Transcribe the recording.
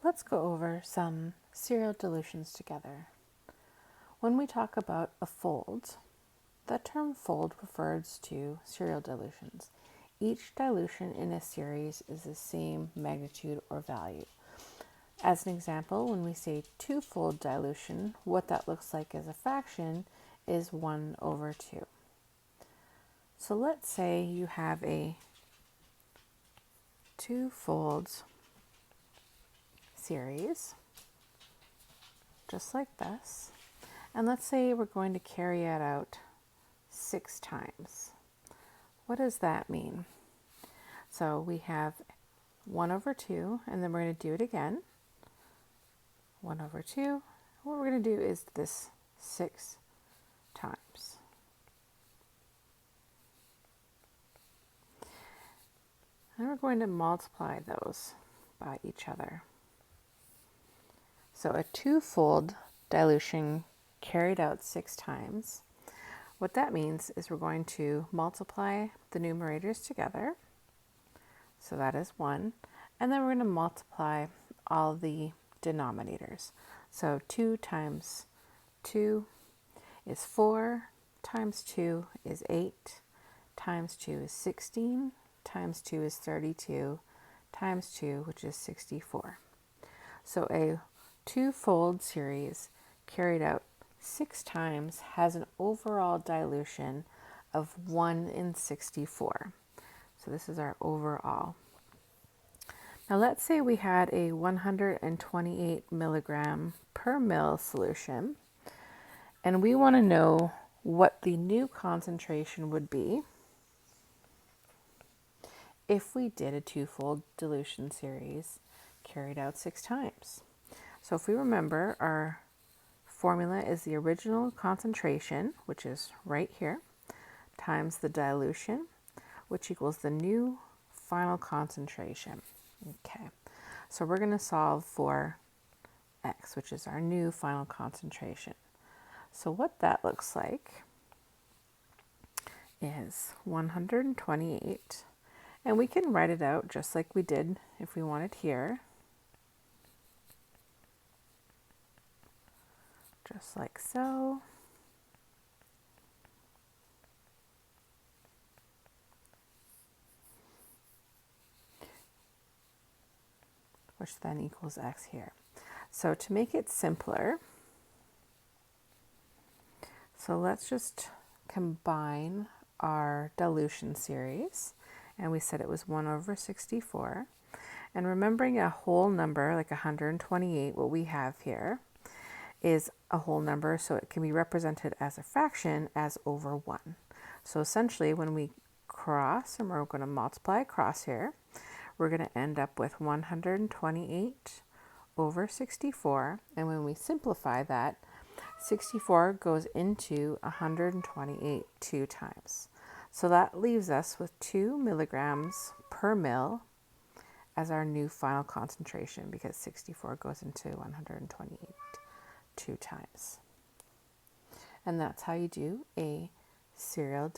Let's go over some serial dilutions together. When we talk about a fold, the term fold refers to serial dilutions. Each dilution in a series is the same magnitude or value. As an example, when we say twofold dilution, what that looks like as a fraction is 1 over 2. So let's say you have a twofold series, just like this. And let's say we're going to carry it out 6 times. What does that mean? So we have 1 over 2, and then we're going to do it again. 1 over 2. What we're going to do is this 6 times. And we're going to multiply those by each other. So a twofold dilution carried out 6 times. What that means is we're going to multiply the numerators together. So that is 1. And then we're going to multiply all the denominators. So 2 times 2 is 4, times 2 is 8, times 2 is 16, times 2 is 32, times 2, which is 64. So a twofold series carried out 6 times has an overall dilution of 1 in 64. So this is our overall. Now let's say we had a 128 milligram per mil solution, and we want to know what the new concentration would be if we did a twofold dilution series carried out 6 times. So if we remember, our formula is the original concentration, which is right here, times the dilution, which equals the new final concentration. Okay, so we're going to solve for x, which is our new final concentration. So what that looks like is 128, and we can write it out just like we did if we wanted here, just like so. Which then equals x here. So to make it simpler, so let's just combine our dilution series, and we said it was 1 over 64. And remembering a whole number like 128, what we have here is a whole number, so it can be represented as a fraction as over 1. So essentially when we cross, and we're going to multiply across here, we're going to end up with 128 over 64, and when we simplify that, 64 goes into 128 2 times. So that leaves us with 2 milligrams per mil as our new final concentration, because 64 goes into 128 2 times. And that's how you do a serial